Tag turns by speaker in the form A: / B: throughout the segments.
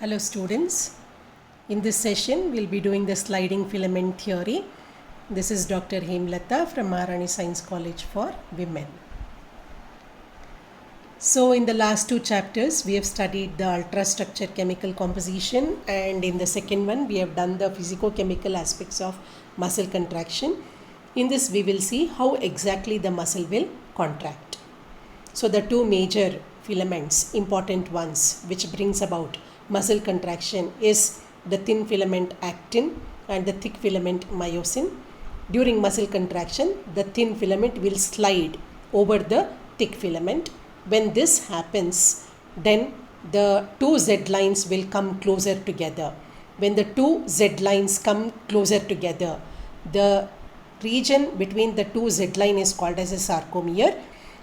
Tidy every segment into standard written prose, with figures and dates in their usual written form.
A: Hello students, in this session we'll be doing the sliding filament theory. This is Dr. Hemlata from Maharani Science College for Women. So in the last two chapters we have studied the ultrastructure chemical composition, and in the second one we have done the physicochemical aspects of muscle contraction. In this we will see how exactly the muscle will contract. So the two major filaments, important ones, which brings about muscle contraction is the thin filament actin and the thick filament myosin. During muscle contraction, the thin filament will slide over the thick filament. When this happens, then the two Z lines will come closer together. When the two Z lines come closer together, the region between the two Z line is called as a sarcomere.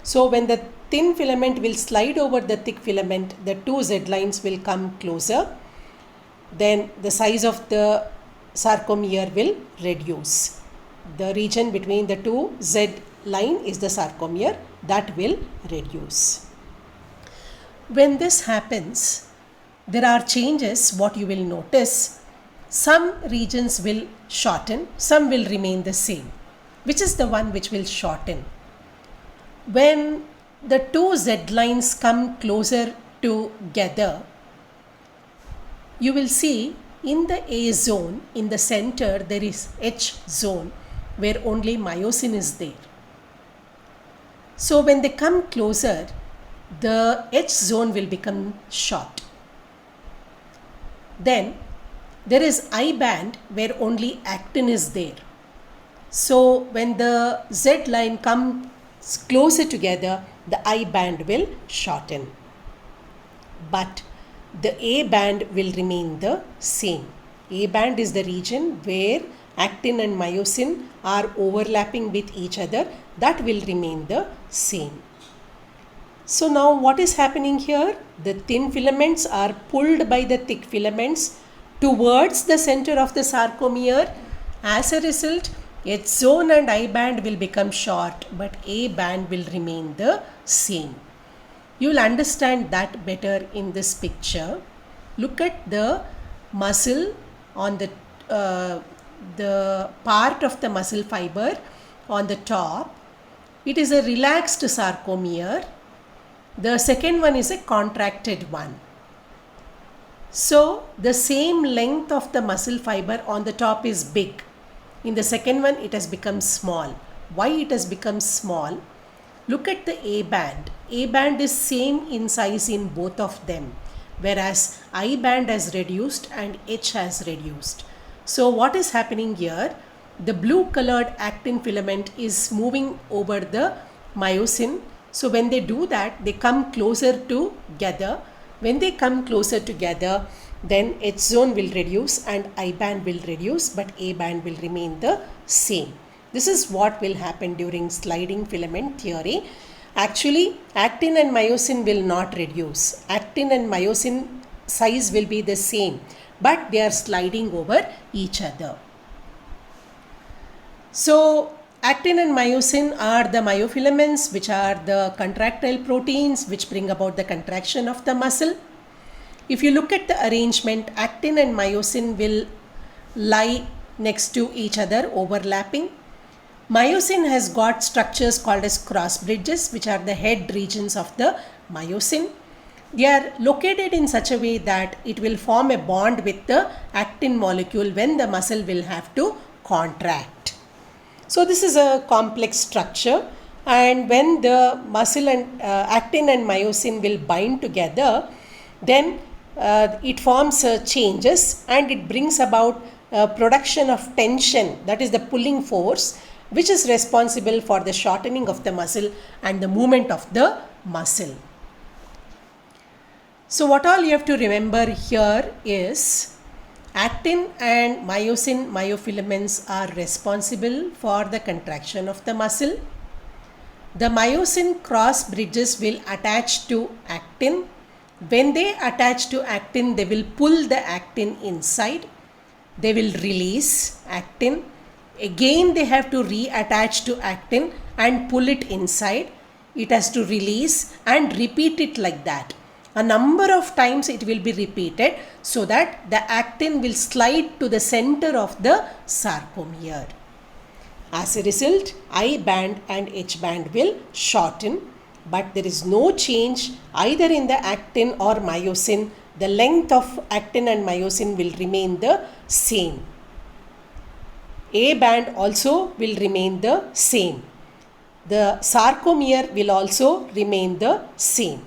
A: So when the thin filament will slide over the thick filament, the two Z lines will come closer. Then the size of the sarcomere will reduce. The region between the two Z line is the sarcomere, that will reduce. When this happens, there are changes. What you will notice, some regions will shorten, some will remain the same. Which is the one which will shorten? When the two Z lines come closer together, you will see in the A zone, in the center, there is H zone where only myosin is there. So when they come closer, the H zone will become short. Then there is I band where only actin is there. So when the Z line comes closer together, the I band will shorten. But the A band will remain the same. A band is the region where actin and myosin are overlapping with each other. That will remain the same. So now what is happening here? The thin filaments are pulled by the thick filaments towards the center of the sarcomere. As a result, H zone and I band will become short, but A band will remain the same. You will understand that better in this picture. Look at the muscle on the part of the muscle fiber on the top. It is a relaxed sarcomere. The second one is a contracted one. So the same length of the muscle fiber on the top is big. In the second one, it has become small. Why it has become small? Look at the A band. A band is same in size in both of them, whereas I band has reduced and H has reduced. So what is happening here? The blue colored actin filament is moving over the myosin. So when they do that, they come closer together. When they come closer together, then H zone will reduce and I band will reduce, but A band will remain the same. This is what will happen during sliding filament theory. Actually, actin and myosin will not reduce. Actin and myosin size will be the same, but they are sliding over each other. So actin and myosin are the myofilaments, which are the contractile proteins which bring about the contraction of the muscle. If you look at the arrangement, actin and myosin will lie next to each other, overlapping. Myosin has got structures called as cross bridges, which are the head regions of the myosin. They are located in such a way that it will form a bond with the actin molecule when the muscle will have to contract. So this is a complex structure, and when the muscle and actin and myosin will bind together, then it forms changes and it brings about production of tension, that is the pulling force, which is responsible for the shortening of the muscle and the movement of the muscle. So what all you have to remember here is actin and myosin myofilaments are responsible for the contraction of the muscle. The myosin cross bridges will attach to actin. When they attach to actin, they will pull the actin inside. They will release actin. Again, they have to reattach to actin and pull it inside. It has to release and repeat it like that A number of times it will be repeated so that the actin will slide to the center of the sarcomere. As a result, I band and H band will shorten, but there is no change either in the actin or myosin. The length of actin and myosin will remain the same. A band also will remain the same. The sarcomere will also remain the same.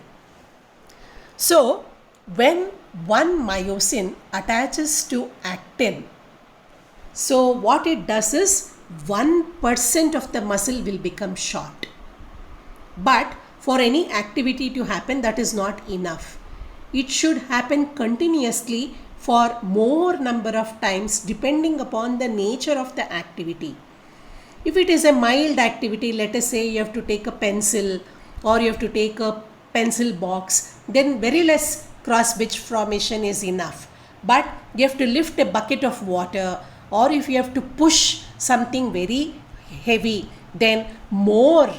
A: So, when one myosin attaches to actin, so what it does is 1% of the muscle will become short. But for any activity to happen, that is not enough. It should happen continuously for more number of times depending upon the nature of the activity. If it is a mild activity, let us say you have to take a pencil or you have to take a pencil box, then very less cross bridge formation is enough. But you have to lift a bucket of water, or if you have to push something very heavy, then more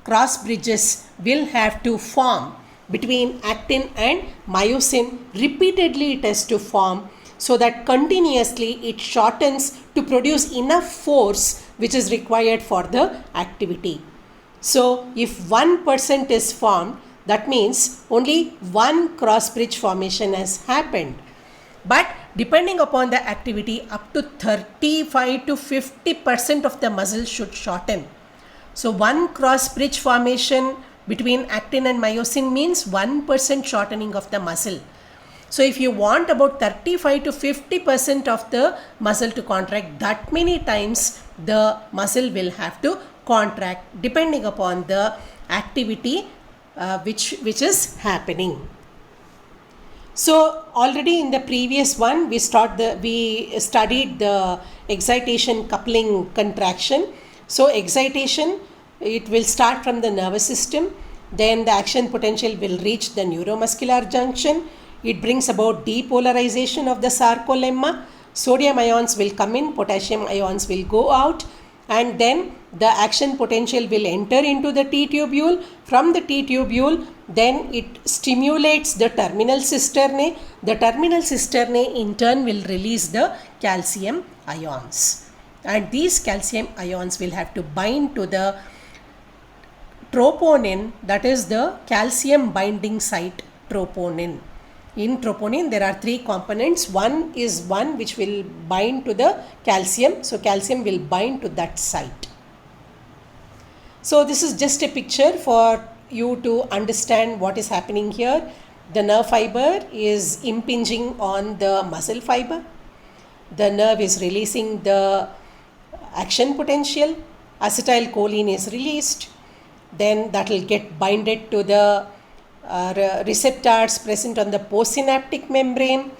A: cross bridges will have to form between actin and myosin. Repeatedly it has to form so that continuously it shortens to produce enough force which is required for the activity. So if 1% is formed, that means only one cross bridge formation has happened. But depending upon the activity, up to 35 to 50% of the muscle should shorten. So one cross bridge formation between actin and myosin means 1% shortening of the muscle. So if you want about 35 to 50% of the muscle to contract, that many times the muscle will have to contract depending upon the activity which is happening. So already in the previous one we studied the excitation coupling contraction. So excitation, it will start from the nervous system, then the action potential will reach the neuromuscular junction. It brings about depolarization of the sarcolemma. Sodium ions will come in, potassium ions will go out, and then the action potential will enter into the T tubule. From the T tubule, then it stimulates the terminal cisternae. The terminal cisternae in turn will release the calcium ions. And these calcium ions will have to bind to the troponin, that is the calcium binding site troponin. In troponin, there are three components. One is one which will bind to the calcium. So calcium will bind to that site. So this is just a picture for you to understand what is happening here. The nerve fiber is impinging on the muscle fiber. The nerve is releasing the action potential. Acetylcholine is released. Then that will get binded to the receptors present on the postsynaptic membrane,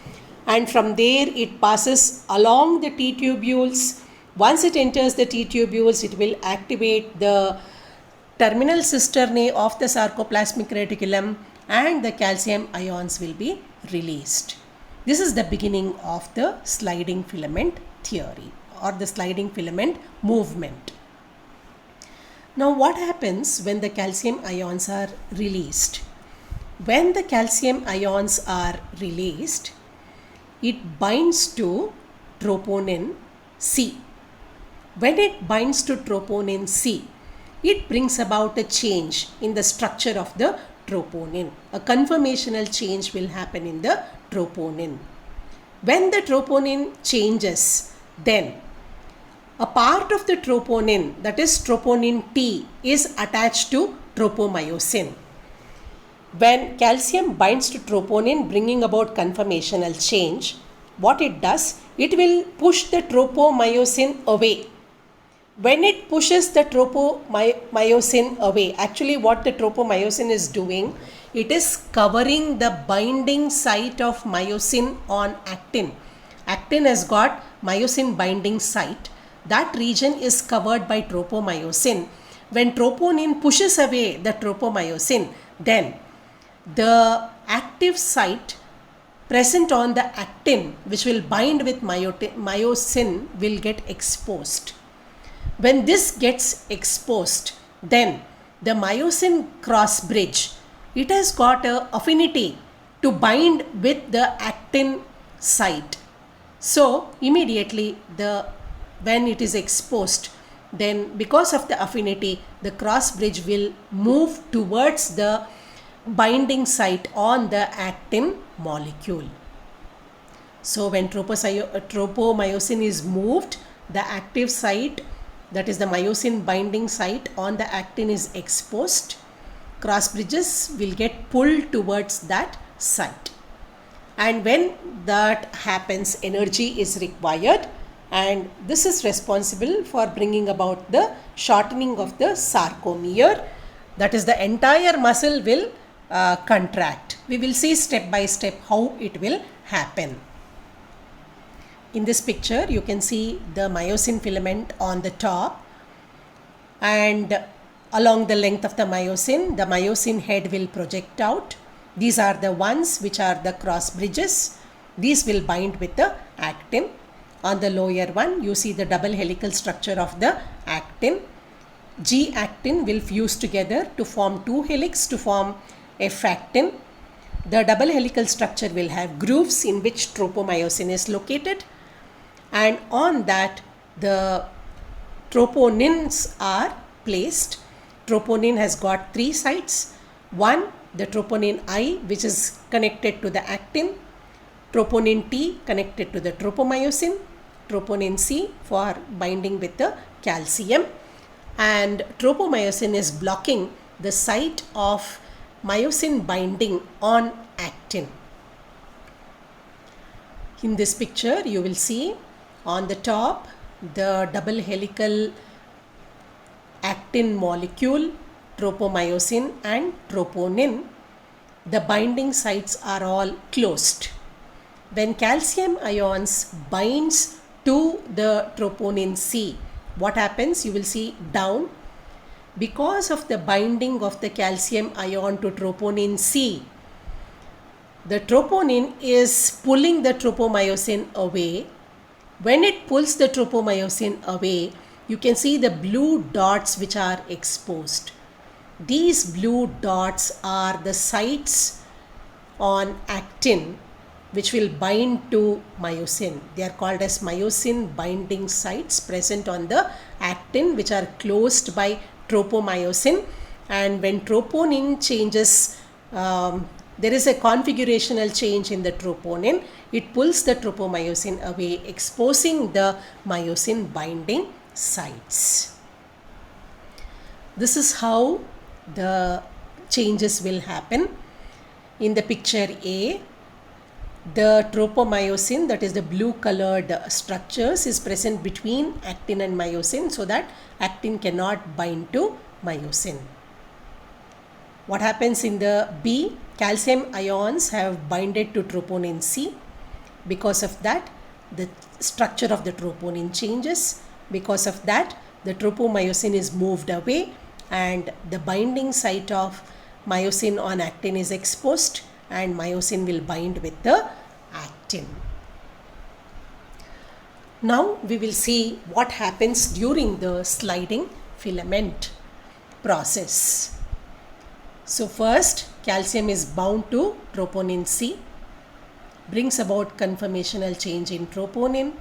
A: and from there it passes along the T tubules. Once it enters the T tubules, it will activate the terminal cisternae of the sarcoplasmic reticulum, and the calcium ions will be released. This is the beginning of the sliding filament theory or the sliding filament movement. Now what happens when the calcium ions are released? When the calcium ions are released, it binds to troponin C. When it binds to troponin C, it brings about a change in the structure of the troponin. A conformational change will happen in the troponin. When the troponin changes, then a part of the troponin, that is troponin T, is attached to tropomyosin. When calcium binds to troponin, bringing about conformational change, what it does, it will push the tropomyosin away. When it pushes the tropomyosin away, actually what the tropomyosin is doing, it is covering the binding site of myosin on actin. Actin has got myosin binding site. That region is covered by tropomyosin. When troponin pushes away the tropomyosin, then the active site present on the actin, which will bind with myosin, will get exposed. When this gets exposed, then the myosin cross bridge, it has got an affinity to bind with the actin site. So immediately when it is exposed, then because of the affinity, the cross bridge will move towards the binding site on the actin molecule. So when tropomyosin is moved, the active site, that is the myosin binding site on the actin, is exposed. Cross bridges will get pulled towards that site. And when that happens, energy is required, and this is responsible for bringing about the shortening of the sarcomere. That is, the entire muscle will contract. We will see step by step how it will happen. In this picture, you can see the myosin filament on the top, and along the length of the myosin head will project out. These are the ones which are the cross bridges. These will bind with the actin. On the lower one, you see the double helical structure of the actin. G-actin will fuse together to form two helix to form F-actin. The double helical structure will have grooves in which tropomyosin is located, and on that the troponins are placed. Troponin has got three sites. One, the troponin I, which is connected to the actin, troponin T connected to the tropomyosin, troponin C for binding with the calcium, and tropomyosin is blocking the site of myosin binding on actin. In this picture, you will see on the top the double helical actin molecule, tropomyosin and troponin. The binding sites are all closed. When calcium ions binds to the troponin C, what happens? You will see down. Because of the binding of the calcium ion to troponin C, the troponin is pulling the tropomyosin away. When it pulls the tropomyosin away, you can see the blue dots which are exposed. These blue dots are the sites on actin which will bind to myosin. They are called as myosin binding sites present on the actin, which are closed by tropomyosin. And when troponin changes, there is a configurational change in the troponin. It pulls the tropomyosin away, exposing the myosin binding sites. This is how the changes will happen. In the picture A, the tropomyosin, that is the blue colored structures, is present between actin and myosin, so that actin cannot bind to myosin. What happens in the B? Calcium ions have binded to troponin C. Because of that, the structure of the troponin changes. Because of that, the tropomyosin is moved away and the binding site of myosin on actin is exposed, and myosin will bind with the actin. Now we will see what happens during the sliding filament process. So first, calcium is bound to troponin C, brings about conformational change in troponin,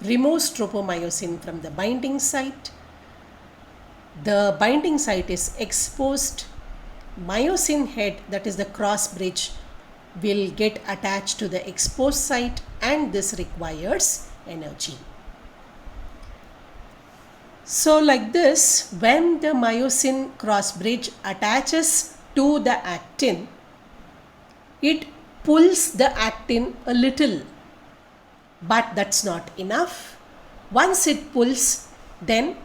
A: removes tropomyosin from the binding site. The binding site is exposed. Myosin head, that is the cross bridge, will get attached to the exposed site, and this requires energy. So like this, when the myosin cross bridge attaches to the actin, it pulls the actin a little, but that's not enough. Once it pulls, then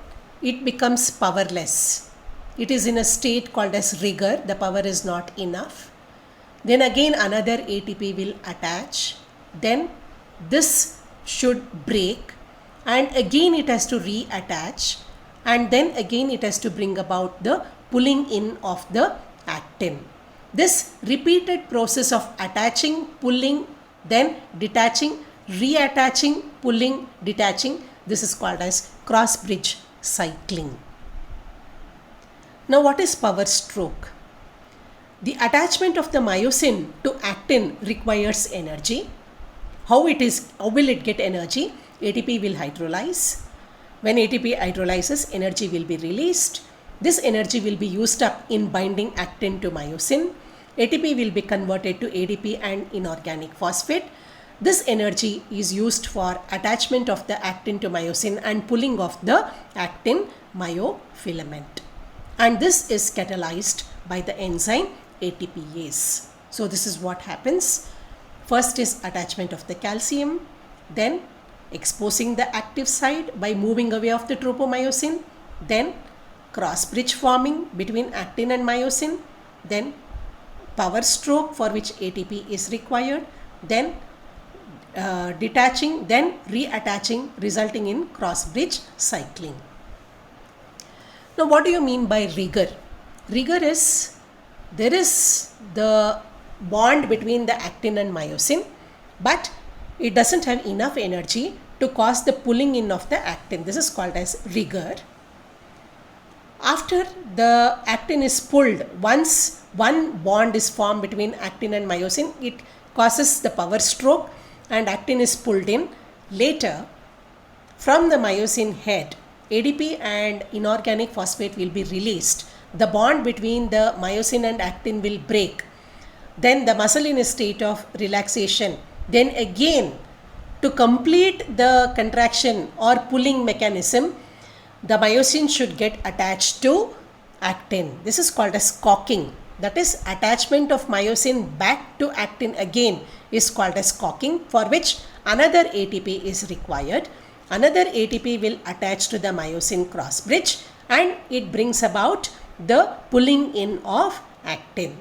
A: it becomes powerless. It is in a state called as rigor. The power is not enough. Then again another ATP will attach. Then this should break, and again it has to reattach, and then again it has to bring about the pulling in of the actin. This repeated process of attaching, pulling, then detaching, reattaching, pulling, detaching, this is called as cross bridge cycling. Now what is power stroke? The attachment of the myosin to actin requires energy. How will it get energy? ATP will hydrolyze. When ATP hydrolyzes, energy will be released. This energy will be used up in binding actin to myosin. ATP will be converted to ADP and inorganic phosphate. This energy is used for attachment of the actin to myosin and pulling of the actin myofilament. And this is catalyzed by the enzyme ATPase. So this is what happens. First is attachment of the calcium, then exposing the active site by moving away of the tropomyosin, then cross bridge forming between actin and myosin, then power stroke for which ATP is required, then detaching, then reattaching, resulting in cross bridge cycling. Now what do you mean by rigor? Rigor is, there is the bond between the actin and myosin, but it doesn't have enough energy to cause the pulling in of the actin. This is called as rigor. After the actin is pulled, once one bond is formed between actin and myosin, it causes the power stroke and actin is pulled in. Later, from the myosin head, ADP and inorganic phosphate will be released. The bond between the myosin and actin will break. Then the muscle in a state of relaxation. Then again, to complete the contraction or pulling mechanism, the myosin should get attached to actin. This is called as cocking. That is, attachment of myosin back to actin again is called as cocking, for which another ATP is required. Another ATP will attach to the myosin cross bridge and it brings about the pulling in of actin.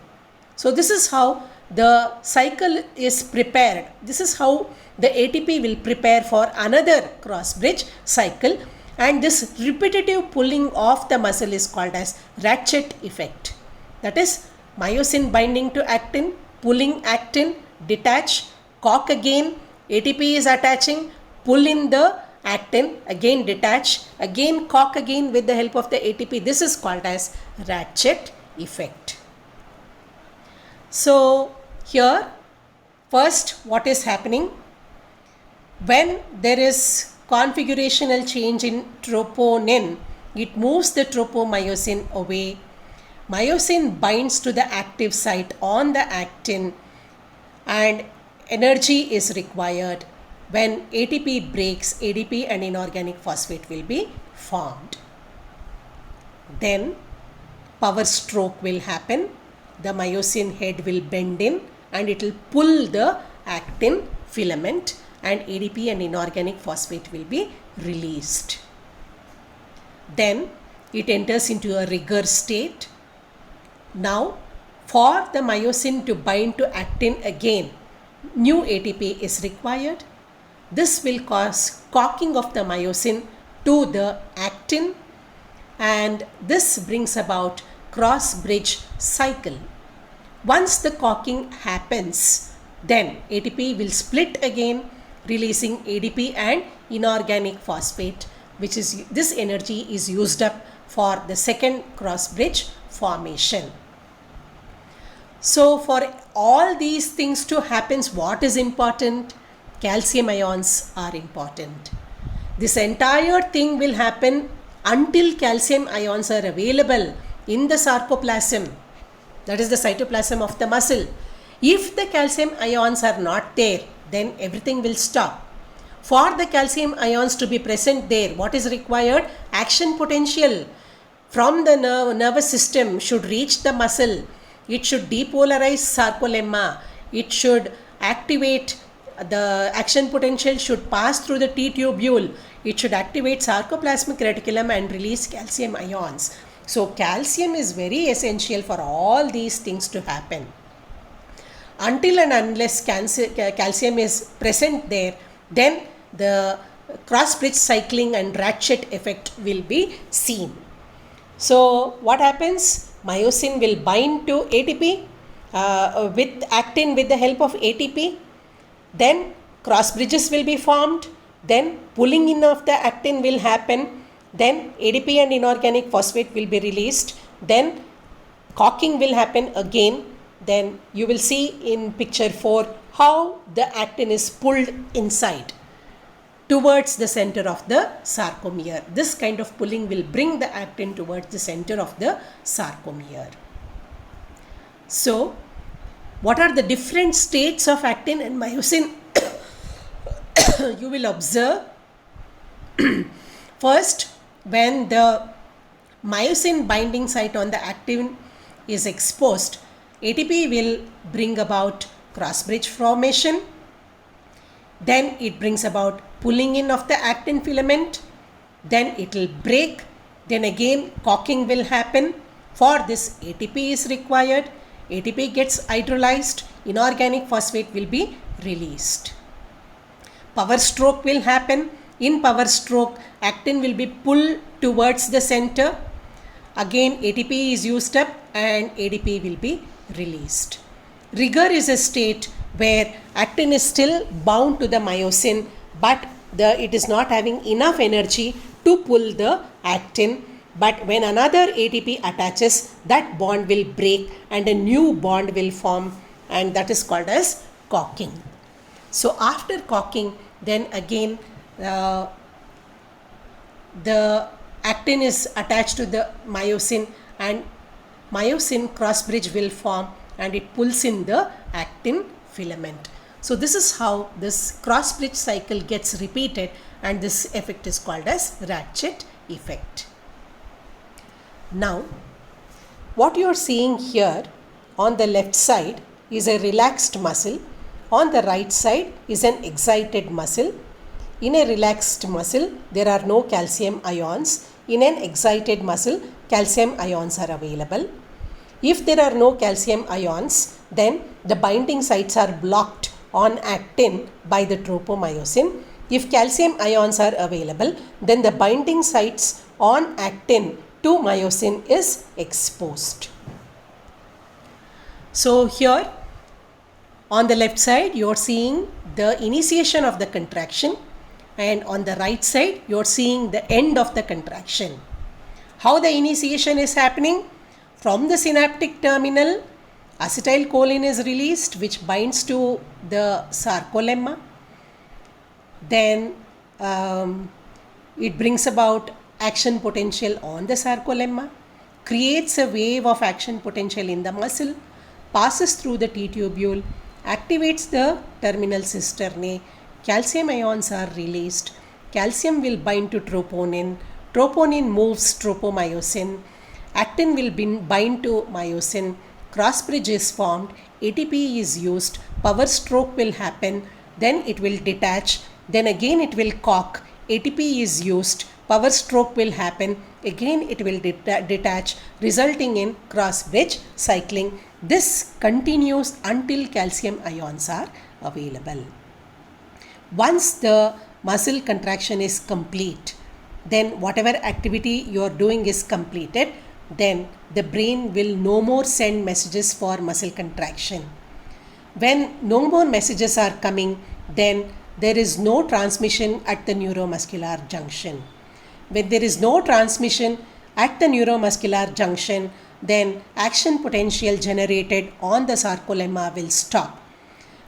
A: So this is how the cycle is prepared. This is how the ATP will prepare for another cross bridge cycle, and this repetitive pulling of the muscle is called as ratchet effect. That is, myosin binding to actin, pulling actin, detach, cock again, ATP is attaching, pull in the actin, again detach, again cock again with the help of the ATP. This is called as ratchet effect. So here, first what is happening? When there is configurational change in troponin, it moves the tropomyosin away. Myosin binds to the active site on the actin and energy is required. When ATP breaks, ADP and inorganic phosphate will be formed. Then power stroke will happen. The myosin head will bend in and it will pull the actin filament and ADP and inorganic phosphate will be released. Then it enters into a rigor state. Now for the myosin to bind to actin again, new ATP is required. This will cause cocking of the myosin to the actin and this brings about cross bridge cycle. Once the cocking happens, then ATP will split again, releasing ADP and inorganic phosphate, which is this energy is used up for the second cross bridge formation. So for all these things to happen, what is important? Calcium ions are important. This entire thing will happen until calcium ions are available in the sarcoplasm, that is the cytoplasm of the muscle. If the calcium ions are not there, then everything will stop. For the calcium ions to be present there, what is required? Action potential from the nervous system should reach the muscle. It should depolarize sarcolemma. It should activate the action potential should pass through the T tubule. It should activate sarcoplasmic reticulum and release calcium ions. So calcium is very essential for all these things to happen. Until and unless calcium is present there, then the cross-bridge cycling and ratchet effect will be seen. So what happens? Myosin will bind to ATP with actin with the help of ATP. Then cross bridges will be formed. Then pulling in of the actin will happen. Then ADP and inorganic phosphate will be released. Then cocking will happen again. then you will see in picture 4 how the actin is pulled inside towards the center of the sarcomere. This kind of pulling will bring the actin towards the center of the sarcomere. So, what are the different states of actin and myosin? You will observe first, when the myosin binding site on the actin is exposed, ATP will bring about cross bridge formation. Then it brings about pulling in of the actin filament. Then it will break. Then again caulking will happen. For this ATP is required. ATP gets hydrolyzed. Inorganic phosphate will be released. Power stroke will happen. In power stroke, actin will be pulled towards the center. Again ATP is used up and ADP will be released. Rigor is a state where actin is still bound to the myosin, but it is not having enough energy to pull the actin. But when another ATP attaches, that bond will break and a new bond will form, and that is called as caulking. So after caulking, then again the actin is attached to the myosin, and myosin cross bridge will form and it pulls in the actin filament. So this is how this cross bridge cycle gets repeated, and this effect is called as ratchet effect. Now what you are seeing here on the left side is a relaxed muscle. On the right side is an excited muscle. In a relaxed muscle, there are no calcium ions. In an excited muscle, calcium ions are available. If there are no calcium ions, then the binding sites are blocked on actin by the tropomyosin. If calcium ions are available, then the binding sites on actin to myosin is exposed. So here on the left side, you are seeing the initiation of the contraction, and on the right side you are seeing the end of the contraction. How the initiation is happening? From the synaptic terminal, acetylcholine is released, which binds to the sarcolemma. Then it brings about action potential on the sarcolemma, creates a wave of action potential in the muscle, passes through the T-tubule, activates the terminal cisternae. Calcium ions are released. Calcium will bind to troponin. Troponin moves tropomyosin. Actin will bind to myosin. Cross bridge is formed. ATP is used. Power stroke will happen. Then it will detach. Then again it will caulk. ATP is used. Power stroke will happen. Again it will detach, resulting in cross bridge cycling. This continues until calcium ions are available. Once the muscle contraction is complete, then whatever activity you are doing is completed, then the brain will no more send messages for muscle contraction. When no more messages are coming, then there is no transmission at the neuromuscular junction. When there is no transmission at the neuromuscular junction, then action potential generated on the sarcolemma will stop.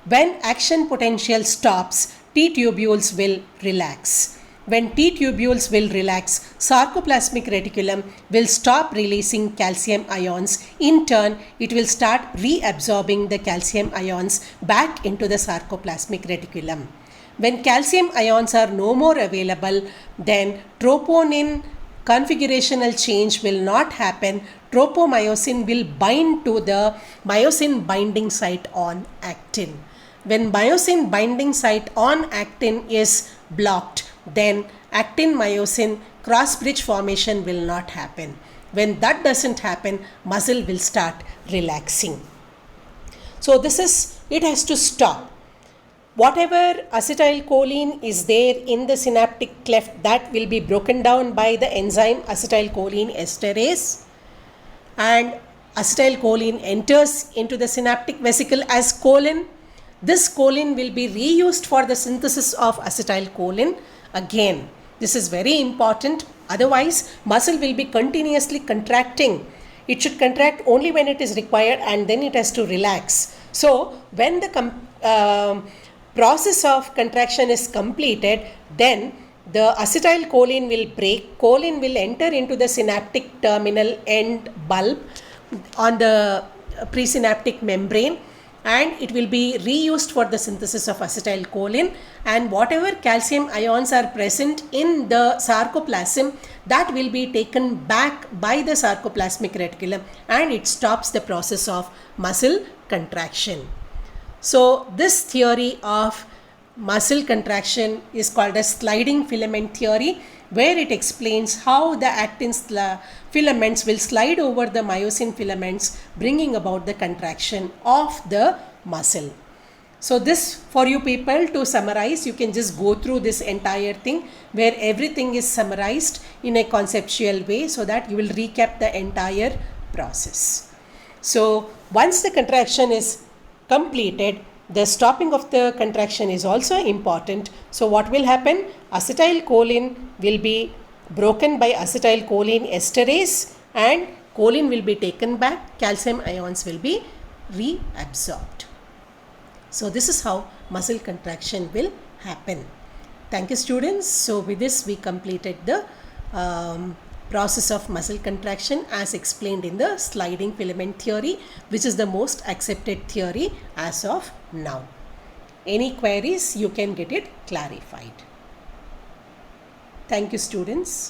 A: When action potential stops, T-tubules will relax. When T-tubules will relax, sarcoplasmic reticulum will stop releasing calcium ions. In turn, it will start reabsorbing the calcium ions back into the sarcoplasmic reticulum. When calcium ions are no more available, then troponin configurational change will not happen. Tropomyosin will bind to the myosin binding site on actin. When myosin binding site on actin is blocked, then actin myosin cross bridge formation will not happen. When that doesn't happen, muscle will start relaxing. So it has to stop. Whatever acetylcholine is there in the synaptic cleft, that will be broken down by the enzyme acetylcholine esterase, and acetylcholine enters into the synaptic vesicle as choline. This choline will be reused for the synthesis of acetylcholine. Again, this is very important. Otherwise, muscle will be continuously contracting It should contract only when it is required and then it has to relax. So when the process of contraction is completed, then the acetylcholine will break, choline will enter into the synaptic terminal end bulb on the presynaptic membrane, and it will be reused for the synthesis of acetylcholine, and whatever calcium ions are present in the sarcoplasm, that will be taken back by the sarcoplasmic reticulum, and it stops the process of muscle contraction. So this theory of muscle contraction is called as sliding filament theory, where it explains how the actin filaments will slide over the myosin filaments, bringing about the contraction of the muscle. So this, for you people to summarize, you can just go through this entire thing where everything is summarized in a conceptual way so that you will recap the entire process. So once the contraction is completed, the stopping of the contraction is also important. So what will happen? Acetylcholine will be broken by acetylcholine esterase and choline will be taken back, calcium ions will be reabsorbed. So this is how muscle contraction will happen. Thank you, students. So with this we completed the process of muscle contraction as explained in the sliding filament theory, which is the most accepted theory as of now. Any queries, you can get it clarified. Thank you, students.